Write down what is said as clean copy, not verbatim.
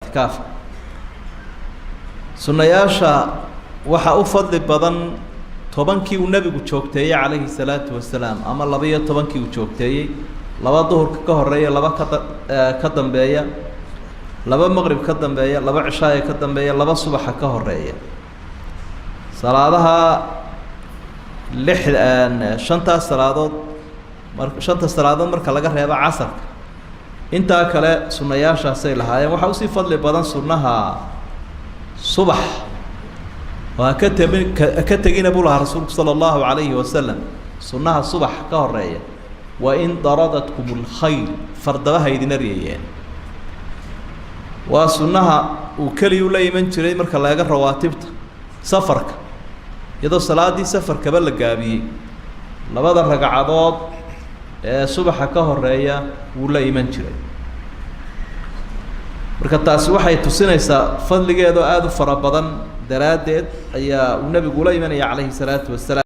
اعتكاف سنة ياشا وحا أفضل بدن طبانكي والنبي جوجتي عليه الصلاة والسلام أما لبيه طبانكي وجوجتي لبا ظهر كهرية لبا كدن بيا لبا مغرب كدن بيا لبا عشاء كدن بيا لبا صبح كهرية صلاتها شنتا صلادود marka laga reebo casarka inta kale sunnayaashaasay lahaayeen waxa uu si fadli badan sunnaha subax waa ka tagina buu lahaa rasuulku sallallahu alayhi wasallam sunnaha subax ka horeeya wa in daradatkumul khayl fardaha idin ariyeen waa sunnaha uu kaliya la iman jiray marka laga rawaatibta safarka iyadoo salaadii safarka la gaabiyay labada ragcadood ee subaxa ka horeeya uu la iman jiray marka taasi waxay tusinaysaa fadligeedo aad u fara badan daraadeed ayaa uu nabigu la imanaya calayhi salaatu wasalaam